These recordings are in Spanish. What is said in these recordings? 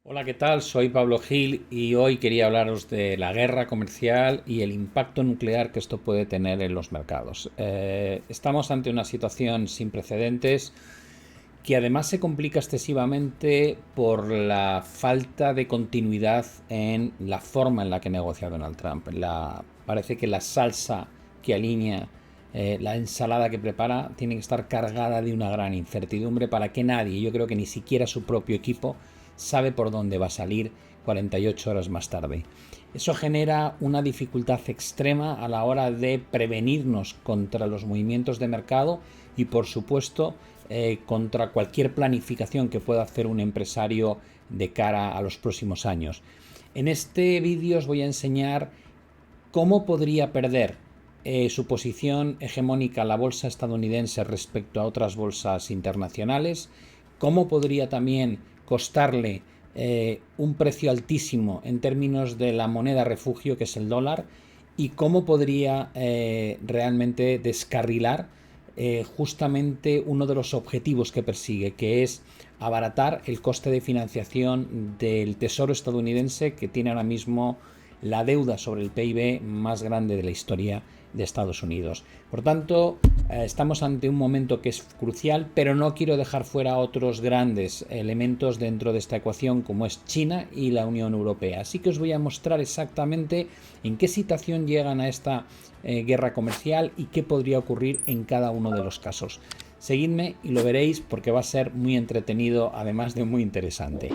Hola, ¿qué tal? Soy Pablo Gil y hoy quería hablaros de la guerra comercial y el impacto nuclear que esto puede tener en los mercados. Estamos ante una situación sin precedentes que además se complica excesivamente por la falta de continuidad en la forma en la que negocia Donald Trump. Parece que la salsa que alinea la ensalada que prepara tiene que estar cargada de una gran incertidumbre para que nadie, yo creo que ni siquiera su propio equipo, sabe por dónde va a salir 48 horas más tarde. Eso genera una dificultad extrema a la hora de prevenirnos contra los movimientos de mercado y, por supuesto, contra cualquier planificación que pueda hacer un empresario de cara a los próximos años. En este vídeo os voy a enseñar cómo podría perder su posición hegemónica la bolsa estadounidense respecto a otras bolsas internacionales, cómo podría también costarle un precio altísimo en términos de la moneda refugio, que es el dólar, y cómo podría realmente descarrilar justamente uno de los objetivos que persigue, que es abaratar el coste de financiación del Tesoro estadounidense, que tiene ahora mismo la deuda sobre el PIB más grande de la historia de Estados Unidos. Por tanto, estamos ante un momento que es crucial, pero no quiero dejar fuera otros grandes elementos dentro de esta ecuación, como es China y la Unión Europea. Así que os voy a mostrar exactamente en qué situación llegan a esta guerra comercial y qué podría ocurrir en cada uno de los casos. Seguidme y lo veréis, porque va a ser muy entretenido, además de muy interesante.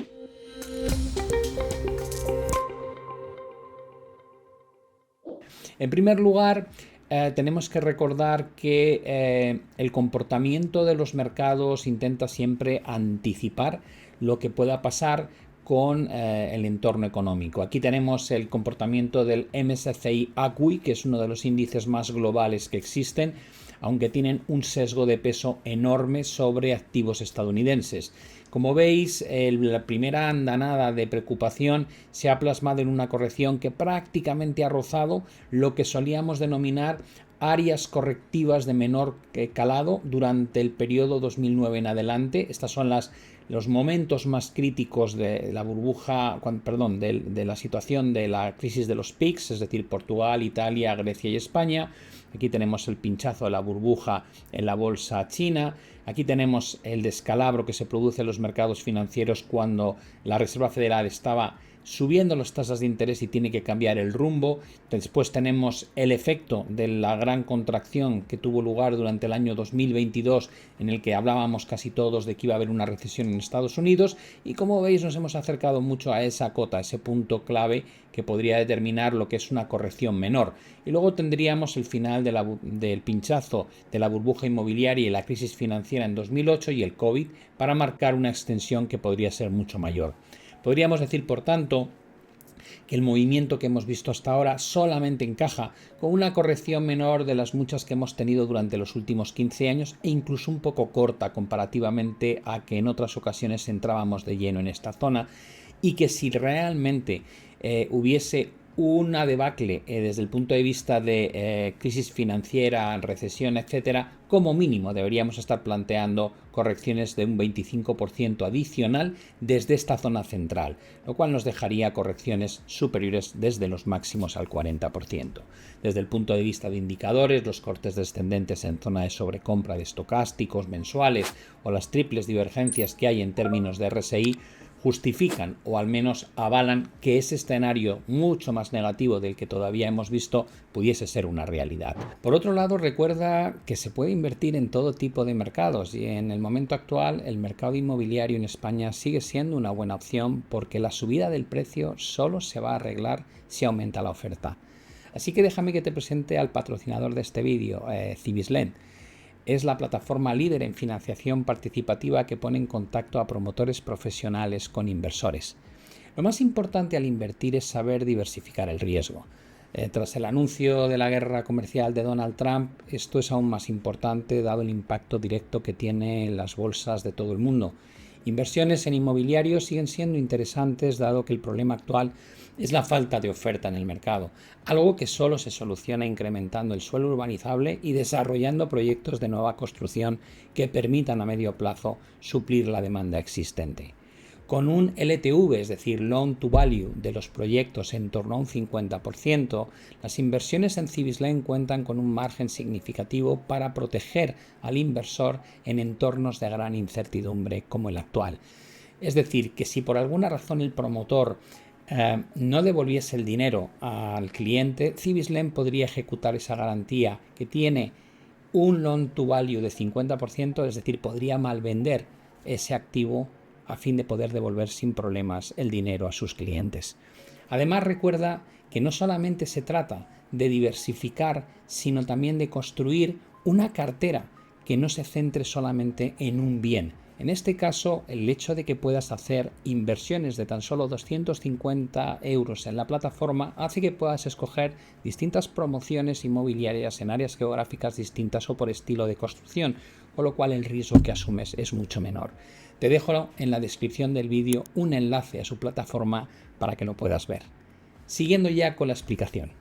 En primer lugar, tenemos que recordar que el comportamiento de los mercados intenta siempre anticipar lo que pueda pasar con el entorno económico. Aquí tenemos el comportamiento del MSCI ACWI, que es uno de los índices más globales que existen, aunque tienen un sesgo de peso enorme sobre activos estadounidenses. Como veis, la primera andanada de preocupación se ha plasmado en una corrección que prácticamente ha rozado lo que solíamos denominar áreas correctivas de menor calado durante el periodo 2009 en adelante. Estas son los momentos más críticos de la burbuja, perdón, de la situación de la crisis de los PICs, es decir, Portugal, Italia, Grecia y España. Aquí tenemos el pinchazo de la burbuja en la bolsa china. Aquí tenemos el descalabro que se produce en los mercados financieros cuando la Reserva Federal estaba subiendo las tasas de interés y tiene que cambiar el rumbo. Después tenemos el efecto de la gran contracción que tuvo lugar durante el año 2022, en el que hablábamos casi todos de que iba a haber una recesión en Estados Unidos, y como veis nos hemos acercado mucho a esa cota, a ese punto clave que podría determinar lo que es una corrección menor. Y luego tendríamos el final del pinchazo de la burbuja inmobiliaria y la crisis financiera en 2008 y el COVID, para marcar una extensión que podría ser mucho mayor. Podríamos decir, por tanto, que el movimiento que hemos visto hasta ahora solamente encaja con una corrección menor de las muchas que hemos tenido durante los últimos 15 años, e incluso un poco corta comparativamente a que en otras ocasiones entrábamos de lleno en esta zona, y que si realmente hubiese una debacle desde el punto de vista de crisis financiera, recesión, etcétera, como mínimo deberíamos estar planteando correcciones de un 25% adicional desde esta zona central, lo cual nos dejaría correcciones superiores desde los máximos al 40%. Desde el punto de vista de indicadores, los cortes descendentes en zona de sobrecompra de estocásticos mensuales o las triples divergencias que hay en términos de RSI justifican o al menos avalan que ese escenario mucho más negativo del que todavía hemos visto pudiese ser una realidad. Por otro lado, recuerda que se puede invertir en todo tipo de mercados, y en el momento actual el mercado inmobiliario en España sigue siendo una buena opción, porque la subida del precio solo se va a arreglar si aumenta la oferta. Así que déjame que te presente al patrocinador de este vídeo, Cibisland. Es la plataforma líder en financiación participativa que pone en contacto a promotores profesionales con inversores. Lo más importante al invertir es saber diversificar el riesgo. Tras el anuncio de la guerra comercial de Donald Trump, esto es aún más importante dado el impacto directo que tiene en las bolsas de todo el mundo. Inversiones en inmobiliario siguen siendo interesantes, dado que el problema actual es la falta de oferta en el mercado, algo que solo se soluciona incrementando el suelo urbanizable y desarrollando proyectos de nueva construcción que permitan a medio plazo suplir la demanda existente. Con un LTV, es decir, Loan to Value de los proyectos en torno a un 50%, las inversiones en Cibislen cuentan con un margen significativo para proteger al inversor en entornos de gran incertidumbre como el actual. Es decir, que si por alguna razón el promotor no devolviese el dinero al cliente, Cibislen podría ejecutar esa garantía que tiene un Loan to Value de 50%, es decir, podría malvender ese activo a fin de poder devolver sin problemas el dinero a sus clientes. Además, recuerda que no solamente se trata de diversificar, sino también de construir una cartera que no se centre solamente en un bien. En este caso, el hecho de que puedas hacer inversiones de tan solo 250 euros en la plataforma hace que puedas escoger distintas promociones inmobiliarias en áreas geográficas distintas o por estilo de construcción, con lo cual el riesgo que asumes es mucho menor. Te dejo en la descripción del vídeo un enlace a su plataforma para que lo puedas ver. Siguiendo ya con la explicación.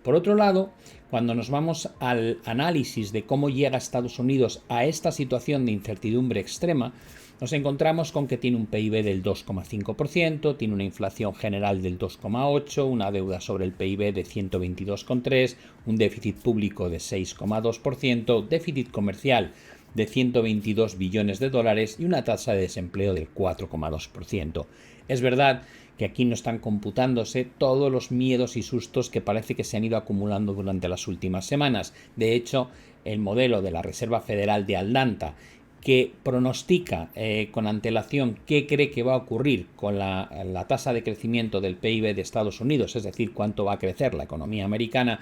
Por otro lado, cuando nos vamos al análisis de cómo llega Estados Unidos a esta situación de incertidumbre extrema, nos encontramos con que tiene un PIB del 2,5%, tiene una inflación general del 2,8%, una deuda sobre el PIB de 122,3%, un déficit público de 6,2%, déficit comercial de 122 billones de dólares y una tasa de desempleo del 4,2%. Es verdad que aquí no están computándose todos los miedos y sustos que parece que se han ido acumulando durante las últimas semanas. De hecho, el modelo de la Reserva Federal de Atlanta, que pronostica con antelación qué cree que va a ocurrir con la tasa de crecimiento del PIB de Estados Unidos, es decir, cuánto va a crecer la economía americana,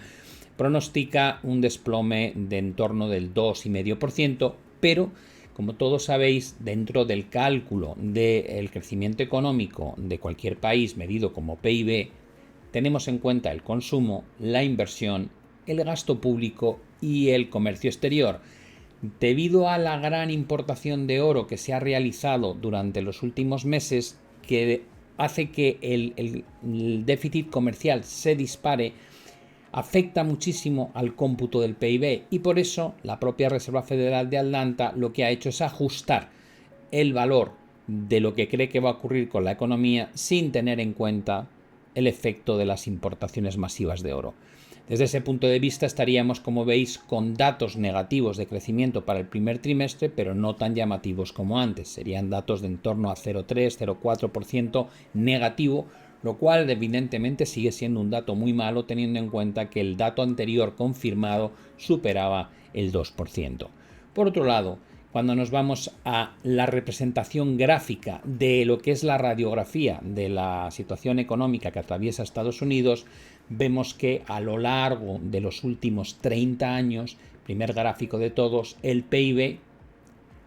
pronostica un desplome de en torno del 2,5%, pero como todos sabéis, dentro del cálculo del crecimiento económico de cualquier país medido como PIB, tenemos en cuenta el consumo, la inversión, el gasto público y el comercio exterior. Debido a la gran importación de oro que se ha realizado durante los últimos meses, que hace que el déficit comercial se dispare, afecta muchísimo al cómputo del PIB y por eso la propia Reserva Federal de Atlanta lo que ha hecho es ajustar el valor de lo que cree que va a ocurrir con la economía sin tener en cuenta el efecto de las importaciones masivas de oro. Desde ese punto de vista estaríamos, como veis, con datos negativos de crecimiento para el primer trimestre, pero no tan llamativos como antes. Serían datos de en torno a 0,3-0,4% negativo, lo cual evidentemente sigue siendo un dato muy malo teniendo en cuenta que el dato anterior confirmado superaba el 2%. Por otro lado, cuando nos vamos a la representación gráfica de lo que es la radiografía de la situación económica que atraviesa Estados Unidos, vemos que a lo largo de los últimos 30 años, primer gráfico de todos, el PIB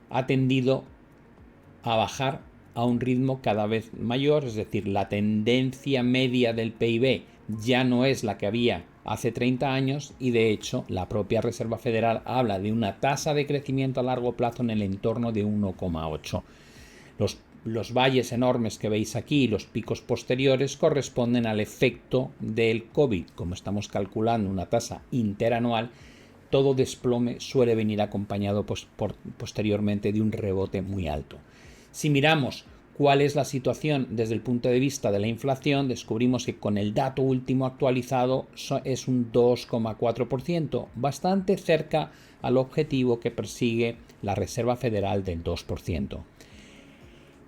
ha tendido a bajar a un ritmo cada vez mayor, es decir, la tendencia media del PIB ya no es la que había hace 30 años y de hecho la propia Reserva Federal habla de una tasa de crecimiento a largo plazo en el entorno de 1,8. Los valles enormes que veis aquí, los picos posteriores, corresponden al efecto del COVID. Como estamos calculando una tasa interanual, todo desplome suele venir acompañado posteriormente de un rebote muy alto. Si miramos cuál es la situación desde el punto de vista de la inflación, descubrimos que con el dato último actualizado es un 2,4%, bastante cerca al objetivo que persigue la Reserva Federal del 2%.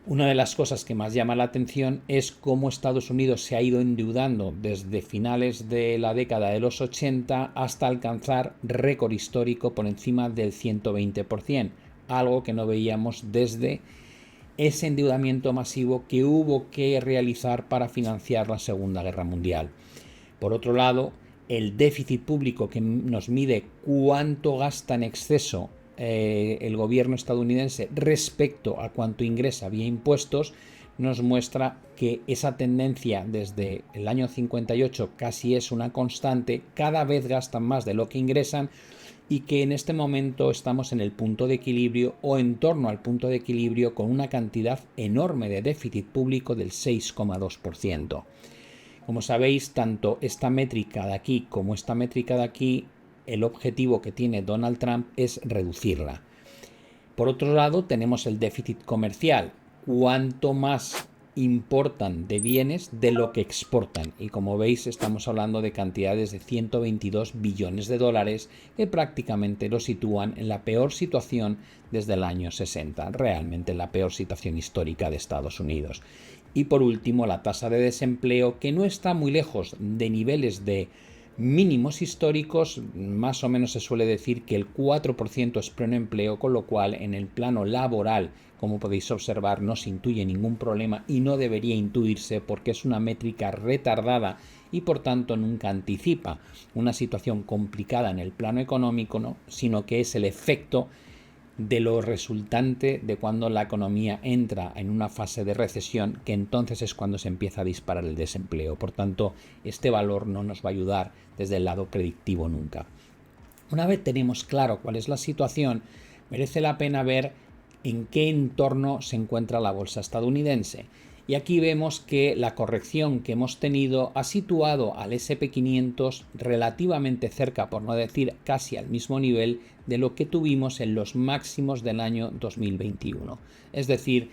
Una de las cosas que más llama la atención es cómo Estados Unidos se ha ido endeudando desde finales de la década de los 80 hasta alcanzar récord histórico por encima del 120%, algo que no veíamos desde ese endeudamiento masivo que hubo que realizar para financiar la Segunda Guerra Mundial. Por otro lado, el déficit público que nos mide cuánto gasta en exceso el gobierno estadounidense respecto a cuánto ingresa vía impuestos, nos muestra que esa tendencia desde el año 58 casi es una constante, cada vez gastan más de lo que ingresan y que en este momento estamos en el punto de equilibrio o en torno al punto de equilibrio con una cantidad enorme de déficit público del 6,2%. Como sabéis, tanto esta métrica de aquí como esta métrica de aquí, el objetivo que tiene Donald Trump es reducirla. Por otro lado, tenemos el déficit comercial. Cuanto más importan de bienes de lo que exportan. Y como veis, estamos hablando de cantidades de 122 billones de dólares que prácticamente lo sitúan en la peor situación desde el año 60, realmente la peor situación histórica de Estados Unidos. Y por último, la tasa de desempleo, que no está muy lejos de niveles de mínimos históricos. Más o menos se suele decir que el 4% es pleno empleo, con lo cual en el plano laboral, como podéis observar, no se intuye ningún problema y no debería intuirse porque es una métrica retardada y por tanto nunca anticipa una situación complicada en el plano económico, ¿no? Sino que es el efecto de lo resultante de cuando la economía entra en una fase de recesión, que entonces es cuando se empieza a disparar el desempleo. Por tanto, este valor no nos va a ayudar desde el lado predictivo nunca. Una vez tenemos claro cuál es la situación, merece la pena ver en qué entorno se encuentra la bolsa estadounidense. Y aquí vemos que la corrección que hemos tenido ha situado al S&P 500 relativamente cerca, por no decir casi al mismo nivel de lo que tuvimos en los máximos del año 2021. Es decir,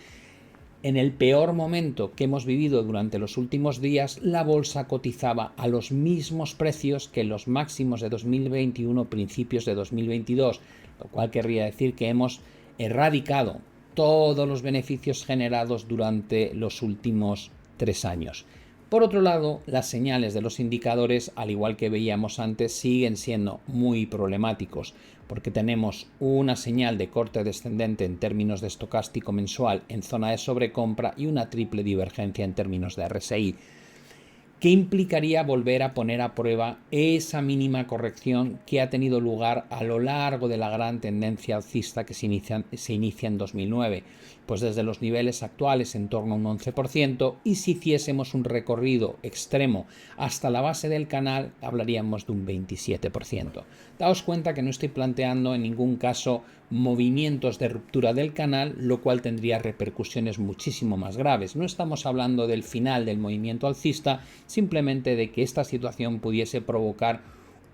en el peor momento que hemos vivido durante los últimos días, la bolsa cotizaba a los mismos precios que los máximos de 2021, principios de 2022, lo cual querría decir que hemos erradicado todos los beneficios generados durante los últimos 3 años. Por otro lado, las señales de los indicadores, al igual que veíamos antes, siguen siendo muy problemáticos, porque tenemos una señal de corte descendente en términos de estocástico mensual en zona de sobrecompra y una triple divergencia en términos de RSI, que implicaría volver a poner a prueba esa mínima corrección que ha tenido lugar a lo largo de la gran tendencia alcista que se inicia en 2009, pues desde los niveles actuales en torno a un 11%, y si hiciésemos un recorrido extremo hasta la base del canal hablaríamos de un 27%. Daos cuenta que no estoy planteando en ningún caso movimientos de ruptura del canal, lo cual tendría repercusiones muchísimo más graves. No estamos hablando del final del movimiento alcista, simplemente de que esta situación pudiese provocar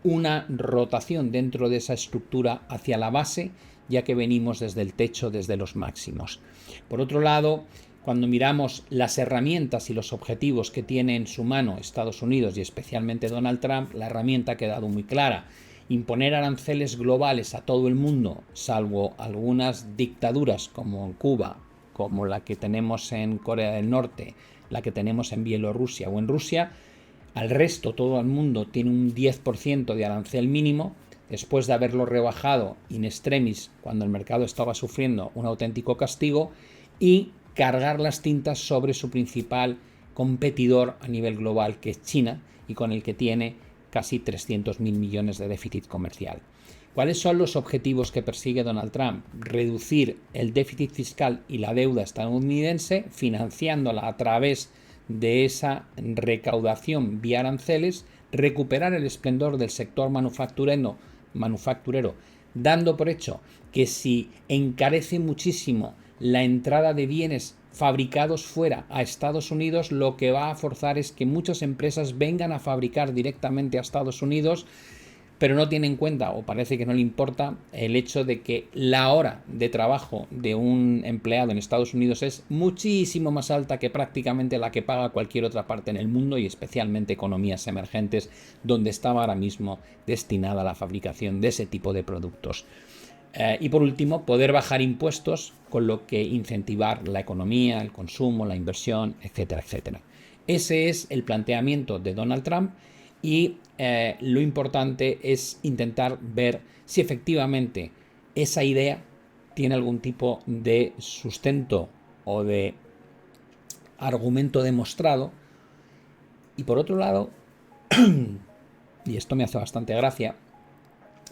una rotación dentro de esa estructura hacia la base, ya que venimos desde el techo, desde los máximos. Por otro lado, cuando miramos las herramientas y los objetivos que tiene en su mano Estados Unidos y especialmente Donald Trump, la herramienta ha quedado muy clara: imponer aranceles globales a todo el mundo, salvo algunas dictaduras como en Cuba, como la que tenemos en Corea del Norte, la que tenemos en Bielorrusia o en Rusia. Al resto, todo el mundo tiene un 10% de arancel mínimo, después de haberlo rebajado in extremis cuando el mercado estaba sufriendo un auténtico castigo, y cargar las tintas sobre su principal competidor a nivel global, que es China, y con el que tiene casi 300.000 millones de déficit comercial. ¿Cuáles son los objetivos que persigue Donald Trump? Reducir el déficit fiscal y la deuda estadounidense, financiándola a través de esa recaudación vía aranceles, recuperar el esplendor del sector manufacturero, dando por hecho que si encarece muchísimo la entrada de bienes fabricados fuera a Estados Unidos, lo que va a forzar es que muchas empresas vengan a fabricar directamente a Estados Unidos, pero no tiene en cuenta, o parece que no le importa, el hecho de que la hora de trabajo de un empleado en Estados Unidos es muchísimo más alta que prácticamente la que paga cualquier otra parte en el mundo, y especialmente economías emergentes, donde estaba ahora mismo destinada la fabricación de ese tipo de productos. Y por último, poder bajar impuestos, con lo que incentivar la economía, el consumo, la inversión, etcétera, etcétera. Ese es el planteamiento de Donald Trump, y lo importante es intentar ver si efectivamente esa idea tiene algún tipo de sustento o de argumento demostrado. Y por otro lado, y esto me hace bastante gracia,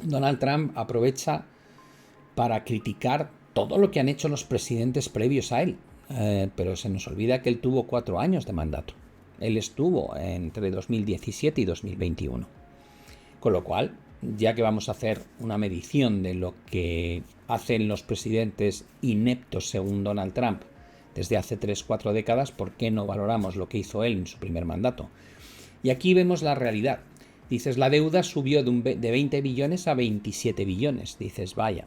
Donald Trump aprovecha para criticar todo lo que han hecho los presidentes previos a él. Pero se nos olvida que él tuvo 4 años de mandato. Él estuvo entre 2017 y 2021. Con lo cual, ya que vamos a hacer una medición de lo que hacen los presidentes ineptos según Donald Trump desde hace 3-4 décadas, ¿por qué no valoramos lo que hizo él en su primer mandato? Y aquí vemos la realidad. Dices, la deuda subió de 20 billones a 27 billones. Dices, vaya.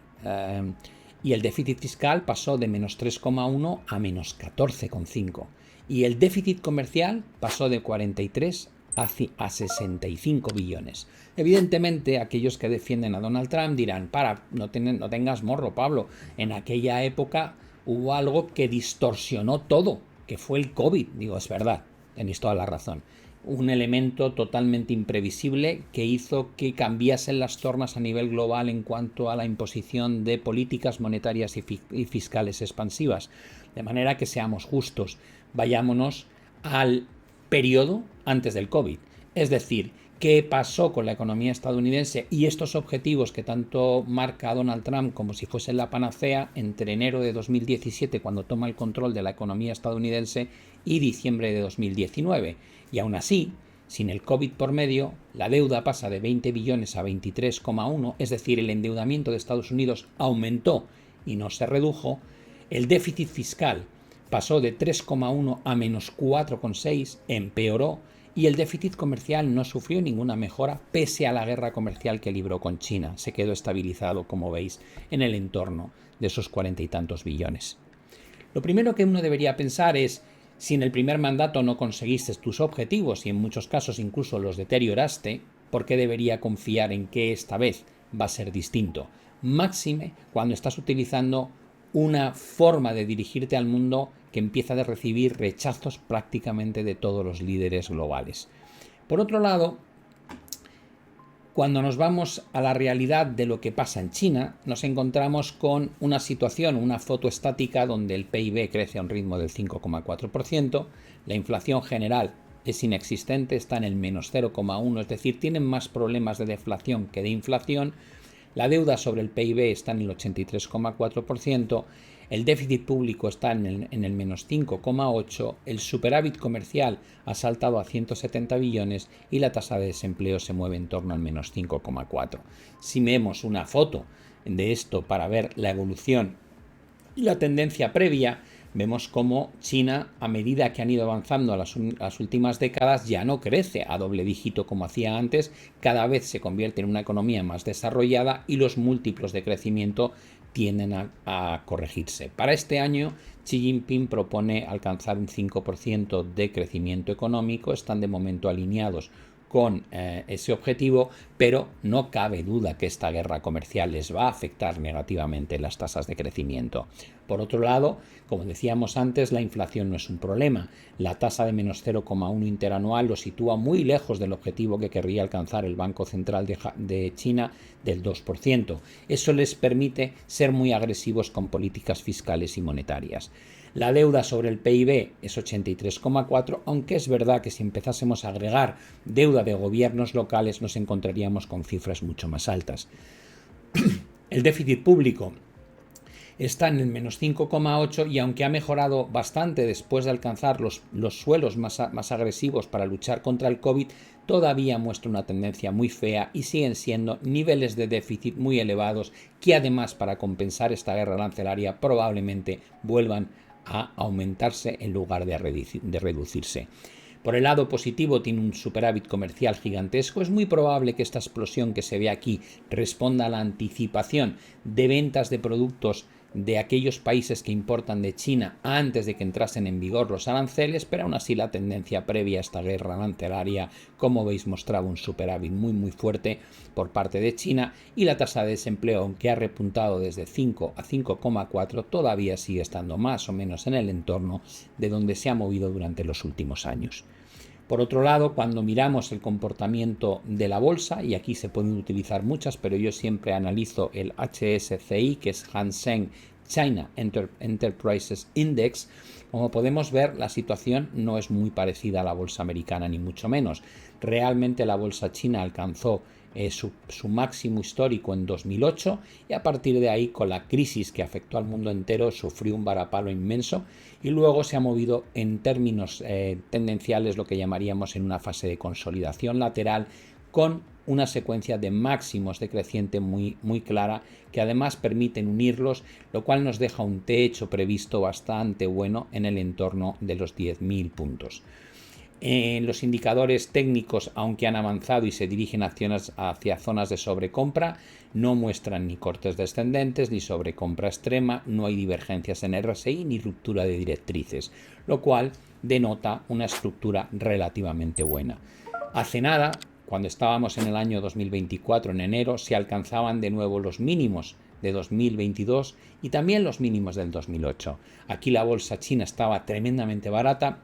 Y el déficit fiscal pasó de menos 3,1 a menos 14,5. y el déficit comercial pasó de 43 a 65 billones. Evidentemente, aquellos que defienden a Donald Trump dirán, no tengas morro, Pablo, en aquella época hubo algo que distorsionó todo, que fue el COVID. Digo, es verdad, tenéis toda la razón. Un elemento totalmente imprevisible que hizo que cambiasen las tornas a nivel global en cuanto a la imposición de políticas monetarias y fiscales expansivas. De manera que seamos justos, vayámonos al periodo antes del COVID. Es decir, ¿qué pasó con la economía estadounidense y estos objetivos que tanto marca Donald Trump como si fuesen la panacea entre enero de 2017, cuando toma el control de la economía estadounidense, y diciembre de 2019? Y aún así, sin el COVID por medio, la deuda pasa de 20 billones a 23,1, es decir, el endeudamiento de Estados Unidos aumentó y no se redujo. El déficit fiscal pasó de 3,1 a menos 4,6, empeoró, y el déficit comercial no sufrió ninguna mejora pese a la guerra comercial que libró con China. Se quedó estabilizado, como veis, en el entorno de esos 40 y tantos billones. Lo primero que uno debería pensar es, si en el primer mandato no conseguiste tus objetivos y en muchos casos incluso los deterioraste, ¿por qué debería confiar en que esta vez va a ser distinto? Máxime cuando estás utilizando una forma de dirigirte al mundo que empieza a recibir rechazos prácticamente de todos los líderes globales. Por otro lado, cuando nos vamos a la realidad de lo que pasa en China, nos encontramos con una situación, una foto estática donde el PIB crece a un ritmo del 5,4%, la inflación general es inexistente, está en el menos 0,1%, es decir, tienen más problemas de deflación que de inflación. La deuda sobre el PIB está en el 83,4%, el déficit público está en el menos 5,8%, el superávit comercial ha saltado a 170 billones y la tasa de desempleo se mueve en torno al menos 5,4%. Si vemos una foto de esto para ver la evolución y la tendencia previa, vemos cómo China, a medida que han ido avanzando las últimas décadas, ya no crece a doble dígito como hacía antes, cada vez se convierte en una economía más desarrollada y los múltiplos de crecimiento tienden a corregirse. Para este año, Xi Jinping propone alcanzar un 5% de crecimiento económico, están de momento alineados con ese objetivo, pero no cabe duda que esta guerra comercial les va a afectar negativamente las tasas de crecimiento. Por otro lado, como decíamos antes, la inflación no es un problema. La tasa de menos 0,1 interanual lo sitúa muy lejos del objetivo que querría alcanzar el Banco Central de China del 2%. Eso les permite ser muy agresivos con políticas fiscales y monetarias. La deuda sobre el PIB es 83,4, aunque es verdad que si empezásemos a agregar deuda de gobiernos locales nos encontraríamos con cifras mucho más altas. El déficit público está en el menos 5,8 y aunque ha mejorado bastante después de alcanzar los suelos más agresivos para luchar contra el COVID, todavía muestra una tendencia muy fea y siguen siendo niveles de déficit muy elevados que además para compensar esta guerra arancelaria probablemente vuelvan a aumentarse en lugar de reducirse. Por el lado positivo tiene un superávit comercial gigantesco. Es muy probable que esta explosión que se ve aquí responda a la anticipación de ventas de productos de aquellos países que importan de China antes de que entrasen en vigor los aranceles, pero aún así la tendencia previa a esta guerra arancelaria, como veis, mostraba un superávit muy fuerte por parte de China y la tasa de desempleo, aunque ha repuntado desde 5 a 5,4, todavía sigue estando más o menos en el entorno de donde se ha movido durante los últimos años. Por otro lado, cuando miramos el comportamiento de la bolsa, y aquí se pueden utilizar muchas, pero yo siempre analizo el HSCI, que es Hang Seng China Enterprises Index, como podemos ver, la situación no es muy parecida a la bolsa americana, ni mucho menos. Realmente la bolsa china alcanzó su máximo histórico en 2008 y a partir de ahí, con la crisis que afectó al mundo entero, sufrió un varapalo inmenso y luego se ha movido en términos tendenciales, lo que llamaríamos en una fase de consolidación lateral, con una secuencia de máximos decreciente muy clara que además permiten unirlos, lo cual nos deja un techo previsto bastante bueno en el entorno de los 10.000 puntos. Los indicadores técnicos, aunque han avanzado y se dirigen hacia zonas de sobrecompra, no muestran ni cortes descendentes ni sobrecompra extrema, no hay divergencias en RSI ni ruptura de directrices, lo cual denota una estructura relativamente buena. Hace nada, cuando estábamos en el año 2024, en enero, se alcanzaban de nuevo los mínimos de 2022 y también los mínimos del 2008. Aquí la bolsa china estaba tremendamente barata.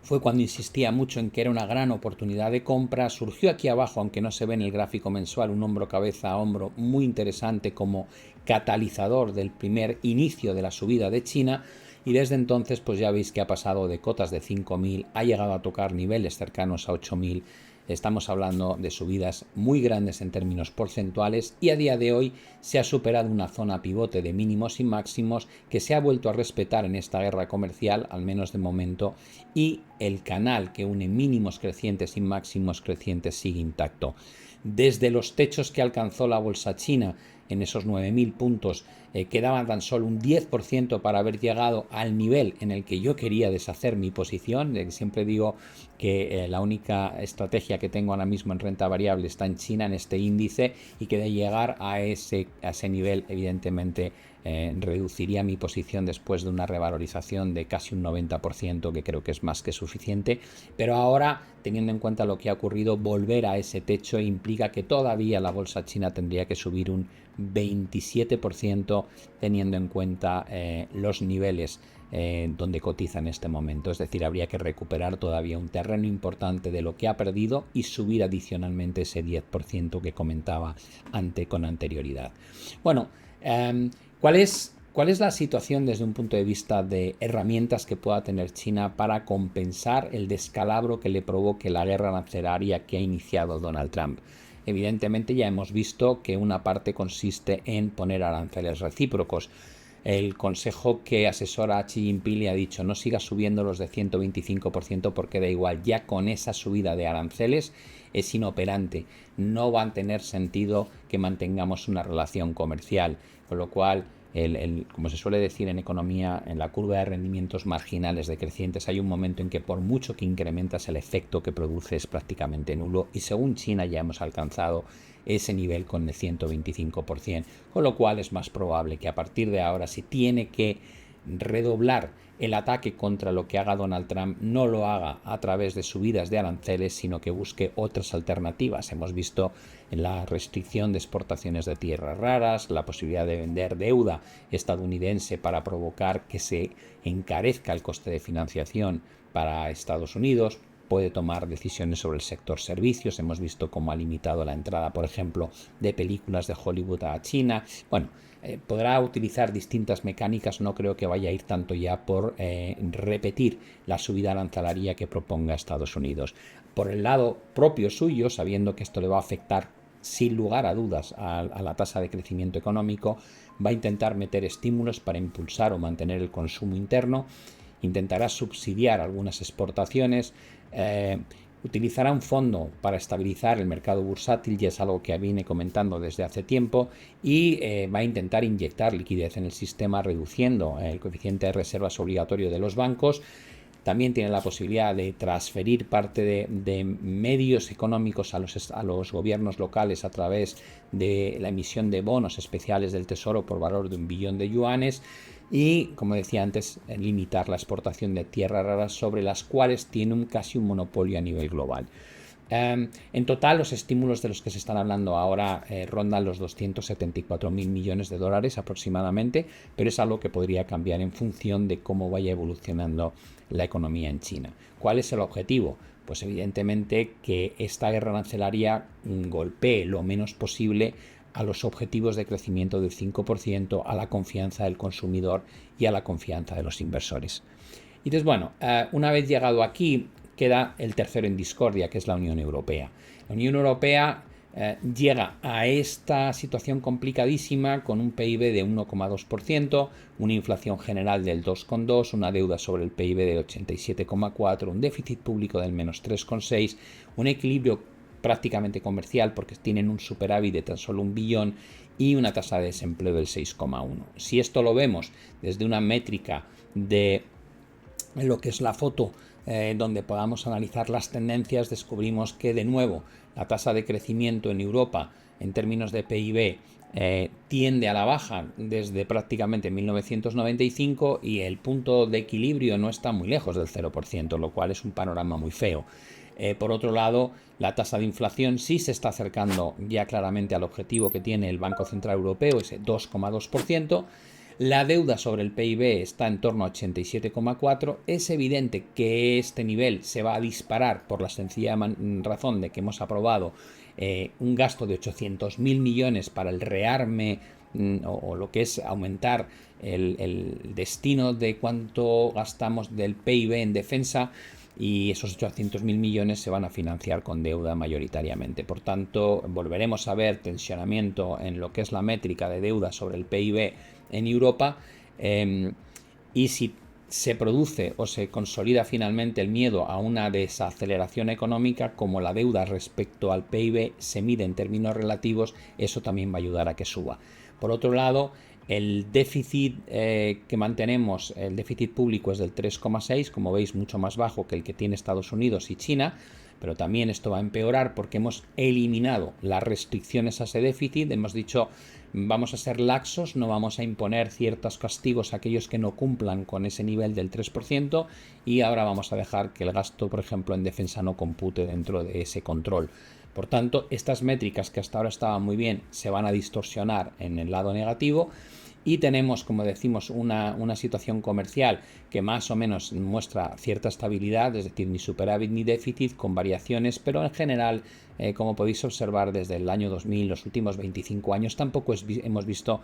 Fue cuando insistía mucho en que era una gran oportunidad de compra. Surgió aquí abajo, aunque no se ve en el gráfico mensual, un hombro cabeza a hombro muy interesante como catalizador del primer inicio de la subida de China, y desde entonces pues ya veis que ha pasado de cotas de 5.000, ha llegado a tocar niveles cercanos a 8.000. Estamos hablando de subidas muy grandes en términos porcentuales y a día de hoy se ha superado una zona pivote de mínimos y máximos que se ha vuelto a respetar en esta guerra comercial, al menos de momento, y el canal que une mínimos crecientes y máximos crecientes sigue intacto. Desde los techos que alcanzó la bolsa china en esos 9.000 puntos, quedaba tan solo un 10% para haber llegado al nivel en el que yo quería deshacer mi posición. Siempre digo que la única estrategia que tengo ahora mismo en renta variable está en China, en este índice, y que de llegar a ese nivel, evidentemente, reduciría mi posición después de una revalorización de casi un 90%, que creo que es más que suficiente. Pero ahora, teniendo en cuenta lo que ha ocurrido, volver a ese techo implica que todavía la bolsa china tendría que subir un 27%, teniendo en cuenta los niveles donde cotiza en este momento. Es decir, habría que recuperar todavía un terreno importante de lo que ha perdido y subir adicionalmente ese 10% que comentaba con anterioridad. Bueno, ¿cuál es la situación desde un punto de vista de herramientas que pueda tener China para compensar el descalabro que le provoque la guerra arancelaria que ha iniciado Donald Trump? Evidentemente ya hemos visto que una parte consiste en poner aranceles recíprocos. El consejo que asesora a Xi Jinping le ha dicho: no siga subiendo los de 125% porque da igual, ya con esa subida de aranceles es inoperante, no va a tener sentido que mantengamos una relación comercial, con lo cual como se suele decir en economía, en la curva de rendimientos marginales decrecientes hay un momento en que por mucho que incrementas el efecto que produce es prácticamente nulo, y según China ya hemos alcanzado ese nivel con el 125%, con lo cual es más probable que a partir de ahora, si tiene que redoblar el ataque contra lo que haga Donald Trump, no lo haga a través de subidas de aranceles, sino que busque otras alternativas. Hemos visto en la restricción de exportaciones de tierras raras, la posibilidad de vender deuda estadounidense para provocar que se encarezca el coste de financiación para Estados Unidos. Puede tomar decisiones sobre el sector servicios. Hemos visto cómo ha limitado la entrada, por ejemplo, de películas de Hollywood a China. Bueno, podrá utilizar distintas mecánicas. No creo que vaya a ir tanto ya por repetir la subida arancelaria que proponga Estados Unidos. Por el lado propio suyo, sabiendo que esto le va a afectar sin lugar a dudas a la tasa de crecimiento económico, va a intentar meter estímulos para impulsar o mantener el consumo interno, intentará subsidiar algunas exportaciones, utilizará un fondo para estabilizar el mercado bursátil, y es algo que viene comentando desde hace tiempo, y va a intentar inyectar liquidez en el sistema reduciendo el coeficiente de reservas obligatorio de los bancos. También tiene la posibilidad de transferir parte de medios económicos a los gobiernos locales a través de la emisión de bonos especiales del Tesoro por valor de 1 billón de yuanes y, como decía antes, limitar la exportación de tierras raras, sobre las cuales tiene casi un monopolio a nivel global. En total, los estímulos de los que se están hablando ahora rondan los 274.000 millones de dólares aproximadamente, pero es algo que podría cambiar en función de cómo vaya evolucionando la economía en China. ¿Cuál es el objetivo? Pues evidentemente que esta guerra arancelaria golpee lo menos posible a los objetivos de crecimiento del 5%, a la confianza del consumidor y a la confianza de los inversores. Y entonces, bueno, una vez llegado aquí, queda el tercero en discordia, que es la Unión Europea. La Unión Europea llega a esta situación complicadísima con un PIB de 1,2%, una inflación general del 2,2%, una deuda sobre el PIB del 87,4%, un déficit público del menos 3,6%, un equilibrio prácticamente comercial porque tienen un superávit de tan solo 1 billón y una tasa de desempleo del 6,1%. Si esto lo vemos desde una métrica de lo que es la foto donde podamos analizar las tendencias, descubrimos que de nuevo la tasa de crecimiento en Europa en términos de PIB tiende a la baja desde prácticamente 1995 y el punto de equilibrio no está muy lejos del 0%, lo cual es un panorama muy feo. Por otro lado, la tasa de inflación sí se está acercando ya claramente al objetivo que tiene el Banco Central Europeo, ese 2,2%. La deuda sobre el PIB está en torno a 87,4. Es evidente que este nivel se va a disparar por la sencilla razón de que hemos aprobado un gasto de 800.000 millones para el rearme o lo que es aumentar el destino de cuánto gastamos del PIB en defensa, y esos 800.000 millones se van a financiar con deuda mayoritariamente. Por tanto, volveremos a ver tensionamiento en lo que es la métrica de deuda sobre el PIB en Europa, y si se produce o se consolida finalmente el miedo a una desaceleración económica, como la deuda respecto al PIB se mide en términos relativos, eso también va a ayudar a que suba. Por otro lado, el déficit que mantenemos, el déficit público, es del 3,6, como veis mucho más bajo que el que tiene Estados Unidos y China, pero también esto va a empeorar porque hemos eliminado las restricciones a ese déficit. Hemos dicho, vamos a ser laxos, no vamos a imponer ciertos castigos a aquellos que no cumplan con ese nivel del 3%, y ahora vamos a dejar que el gasto, por ejemplo, en defensa no compute dentro de ese control. Por tanto, estas métricas que hasta ahora estaban muy bien se van a distorsionar en el lado negativo, y tenemos, como decimos, una situación comercial que más o menos muestra cierta estabilidad, es decir, ni superávit ni déficit, con variaciones, pero en general, como podéis observar desde el año 2000, los últimos 25 años, tampoco hemos visto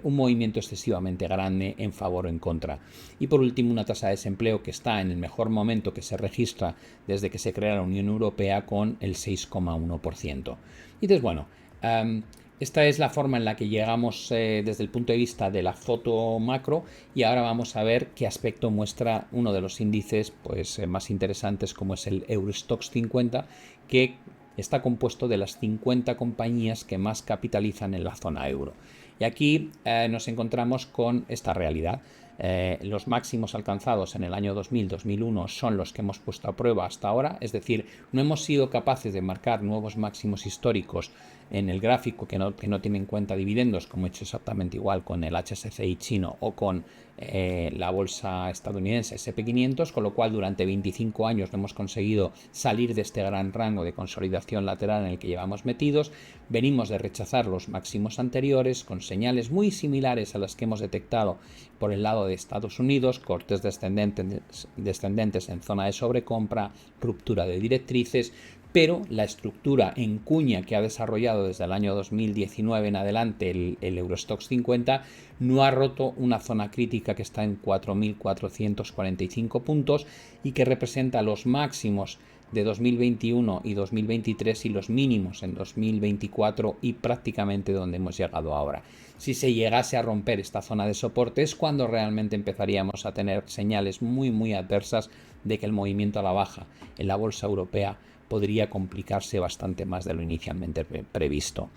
un movimiento excesivamente grande en favor o en contra. Y por último, una tasa de desempleo que está en el mejor momento que se registra desde que se crea la Unión Europea, con el 6,1%. Y entonces, bueno, esta es la forma en la que llegamos desde el punto de vista de la foto macro, y ahora vamos a ver qué aspecto muestra uno de los índices más interesantes, como es el Eurostoxx 50, que está compuesto de las 50 compañías que más capitalizan en la zona euro. Y aquí nos encontramos con esta realidad. Los máximos alcanzados en el año 2000-2001 son los que hemos puesto a prueba hasta ahora, es decir, no hemos sido capaces de marcar nuevos máximos históricos en el gráfico que no tiene en cuenta dividendos, como he hecho exactamente igual con el HSCI chino o con la bolsa estadounidense SP500, con lo cual durante 25 años no hemos conseguido salir de este gran rango de consolidación lateral en el que llevamos metidos. Venimos de rechazar los máximos anteriores con señales muy similares a las que hemos detectado por el lado de Estados Unidos: cortes descendentes en zona de sobrecompra, ruptura de directrices, pero la estructura en cuña que ha desarrollado desde el año 2019 en adelante el Eurostoxx 50 no ha roto una zona crítica que está en 4.445 puntos y que representa los máximos de 2021 y 2023 y los mínimos en 2024 y prácticamente donde hemos llegado ahora. Si se llegase a romper esta zona de soporte, es cuando realmente empezaríamos a tener señales muy adversas de que el movimiento a la baja en la bolsa europea podría complicarse bastante más de lo inicialmente previsto.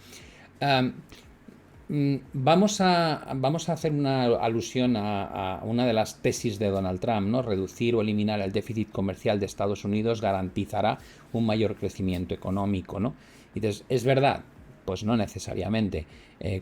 Vamos a hacer una alusión a una de las tesis de Donald Trump, ¿no? Reducir o eliminar el déficit comercial de Estados Unidos garantizará un mayor crecimiento económico, ¿no? Y entonces, ¿es verdad? Pues no necesariamente.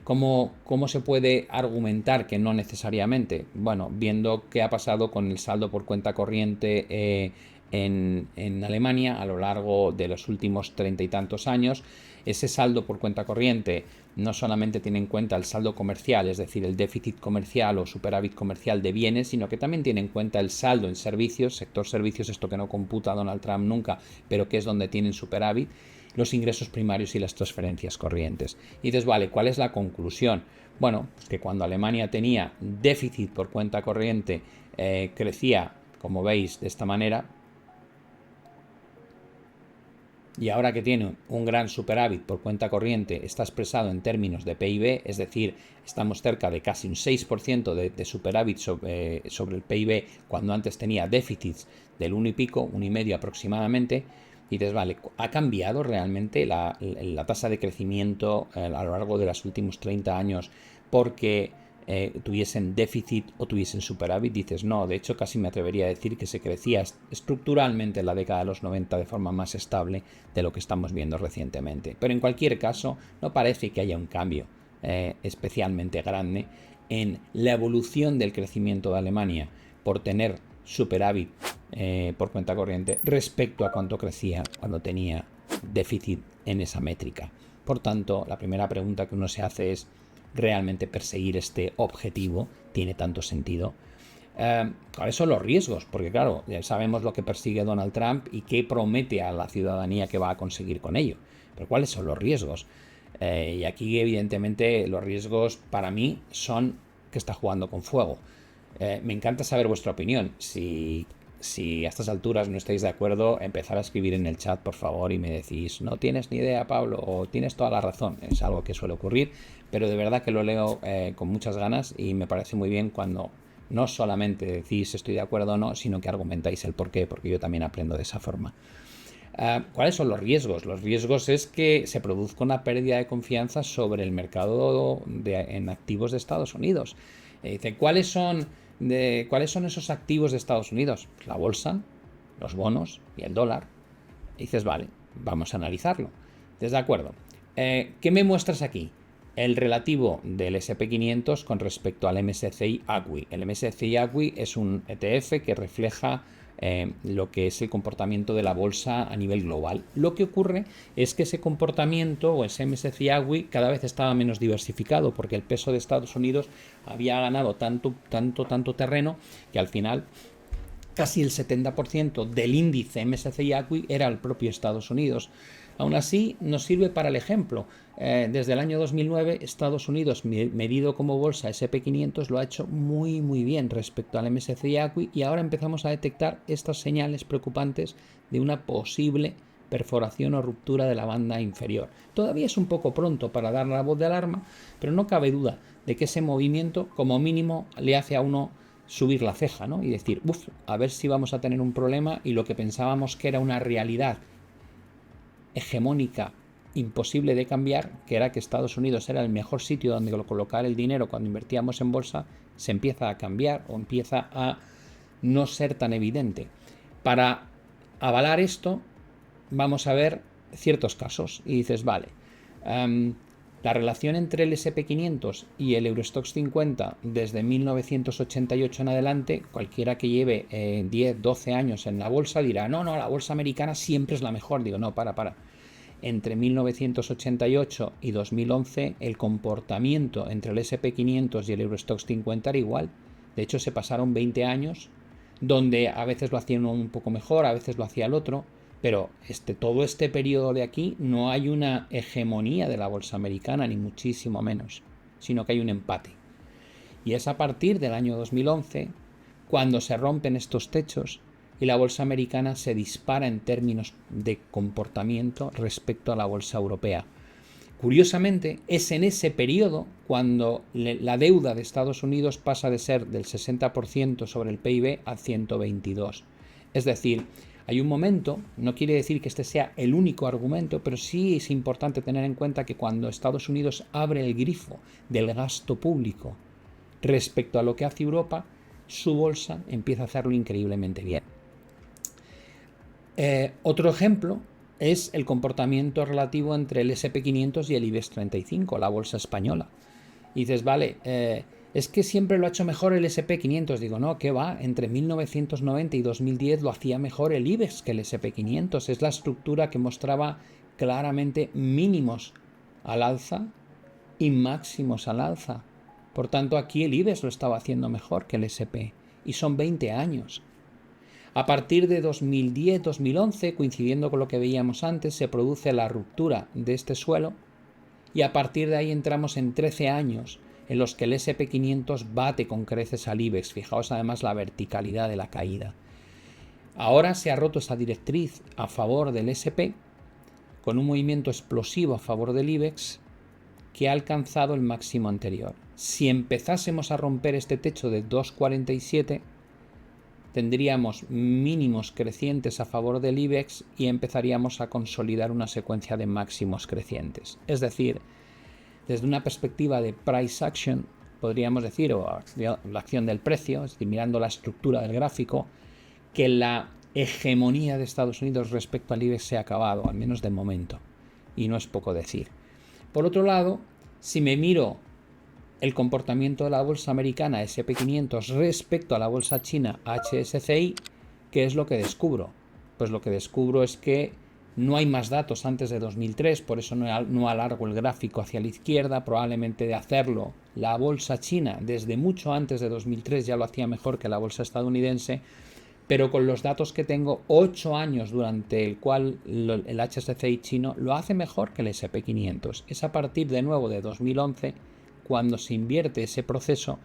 ¿Cómo se puede argumentar que no necesariamente? Bueno, viendo qué ha pasado con el saldo por cuenta corriente en Alemania a lo largo de los últimos 30 y tantos años. Ese saldo por cuenta corriente no solamente tiene en cuenta el saldo comercial, es decir, el déficit comercial o superávit comercial de bienes, sino que también tiene en cuenta el saldo en servicios, sector servicios, esto que no computa Donald Trump nunca, pero que es donde tienen superávit, los ingresos primarios y las transferencias corrientes. Y dices, vale, ¿cuál es la conclusión? Bueno, pues que cuando Alemania tenía déficit por cuenta corriente, crecía, como veis, de esta manera, y ahora que tiene un gran superávit por cuenta corriente, está expresado en términos de PIB, es decir, estamos cerca de casi un 6% de superávit sobre el PIB, cuando antes tenía déficits del 1 y pico, 1,5 aproximadamente. Y dices, vale, ¿ha cambiado realmente la tasa de crecimiento a lo largo de los últimos 30 años porque tuviesen déficit o tuviesen superávit. Dices, no, de hecho casi me atrevería a decir que se crecía estructuralmente en la década de los 90 de forma más estable de lo que estamos viendo recientemente. Pero en cualquier caso, no parece que haya un cambio especialmente grande en la evolución del crecimiento de Alemania por tener superávit por cuenta corriente respecto a cuánto crecía cuando tenía déficit en esa métrica. Por tanto, la primera pregunta que uno se hace es, ¿realmente perseguir este objetivo tiene tanto sentido? ¿Cuáles son los riesgos? Porque claro, ya sabemos lo que persigue Donald Trump y qué promete a la ciudadanía que va a conseguir con ello. Pero ¿cuáles son los riesgos? Y aquí evidentemente los riesgos para mí son que está jugando con fuego. Me encanta saber vuestra opinión. Si a estas alturas no estáis de acuerdo, empezar a escribir en el chat, por favor, y me decís, no tienes ni idea, Pablo, o tienes toda la razón. Es algo que suele ocurrir, pero de verdad que lo leo con muchas ganas y me parece muy bien cuando no solamente decís estoy de acuerdo o no, sino que argumentáis el porqué, porque yo también aprendo de esa forma. ¿Cuáles son los riesgos? Los riesgos es que se produzca una pérdida de confianza sobre el mercado en activos de Estados Unidos. Dice, ¿cuáles son esos activos de Estados Unidos? Pues la bolsa, los bonos y el dólar. Y dices, vale, vamos a analizarlo. ¿Estás de acuerdo? ¿Qué me muestras aquí? El relativo del S&P 500 con respecto al MSCI ACWI. El MSCI ACWI es un ETF que refleja lo que es el comportamiento de la bolsa a nivel global. Lo que ocurre es que ese comportamiento o ese MSCI ACWI cada vez estaba menos diversificado porque el peso de Estados Unidos había ganado tanto terreno que al final casi el 70% del índice MSCI ACWI era el propio Estados Unidos. Aún así, nos sirve para el ejemplo. Desde el año 2009, Estados Unidos, medido como bolsa S&P 500, lo ha hecho muy bien respecto al MSCI ACWI y ahora empezamos a detectar estas señales preocupantes de una posible perforación o ruptura de la banda inferior. Todavía es un poco pronto para dar la voz de alarma, pero no cabe duda de que ese movimiento, como mínimo, le hace a uno subir la ceja, ¿no? Y decir, a ver si vamos a tener un problema y lo que pensábamos que era una realidad hegemónica imposible de cambiar, que era que Estados Unidos era el mejor sitio donde colocar el dinero cuando invertíamos en bolsa, se empieza a cambiar o empieza a no ser tan evidente. Para avalar esto, vamos a ver ciertos casos y dices, vale, la relación entre el S&P 500 y el Eurostoxx 50 desde 1988 en adelante, cualquiera que lleve 10, 12 años en la bolsa dirá, no, la bolsa americana siempre es la mejor. Digo, no, para. Entre 1988 y 2011 el comportamiento entre el S&P 500 y el Eurostoxx 50 era igual. De hecho, se pasaron 20 años donde a veces lo hacía uno un poco mejor, a veces lo hacía el otro. Pero todo este periodo de aquí no hay una hegemonía de la bolsa americana, ni muchísimo menos, sino que hay un empate. Y es a partir del año 2011 cuando se rompen estos techos y la bolsa americana se dispara en términos de comportamiento respecto a la bolsa europea. Curiosamente, es en ese periodo cuando la deuda de Estados Unidos pasa de ser del 60% sobre el PIB a 122%. Es decir, hay un momento, no quiere decir que este sea el único argumento, pero sí es importante tener en cuenta que cuando Estados Unidos abre el grifo del gasto público respecto a lo que hace Europa, su bolsa empieza a hacerlo increíblemente bien. Otro ejemplo es el comportamiento relativo entre el S&P 500 y el IBEX 35, la bolsa española. Y dices, vale, es que siempre lo ha hecho mejor el S&P 500. Digo, no, ¿qué va? Entre 1990 y 2010 lo hacía mejor el IBEX que el S&P 500. Es la estructura que mostraba claramente mínimos al alza y máximos al alza. Por tanto, aquí el IBEX lo estaba haciendo mejor que el S&P. Y son 20 años. A partir de 2010-2011, coincidiendo con lo que veíamos antes, se produce la ruptura de este suelo y a partir de ahí entramos en 13 años en los que el S&P 500 bate con creces al IBEX. Fijaos además la verticalidad de la caída. Ahora se ha roto esa directriz a favor del S&P con un movimiento explosivo a favor del IBEX que ha alcanzado el máximo anterior. Si empezásemos a romper este techo de 2,47, tendríamos mínimos crecientes a favor del IBEX y empezaríamos a consolidar una secuencia de máximos crecientes. Es decir, desde una perspectiva de price action, podríamos decir, o la acción del precio, es decir, mirando la estructura del gráfico, que la hegemonía de Estados Unidos respecto al IBEX se ha acabado, al menos de momento, y no es poco decir. Por otro lado, si me miro el comportamiento de la bolsa americana SP500 respecto a la bolsa china HSCI, ¿qué es lo que descubro? Pues lo que descubro es que no hay más datos antes de 2003, por eso no alargo el gráfico hacia la izquierda. Probablemente de hacerlo, la bolsa china desde mucho antes de 2003 ya lo hacía mejor que la bolsa estadounidense, pero con los datos que tengo, 8 años durante el cual el HSCI chino lo hace mejor que el SP500. Es a partir de nuevo de 2011 cuando se invierte ese proceso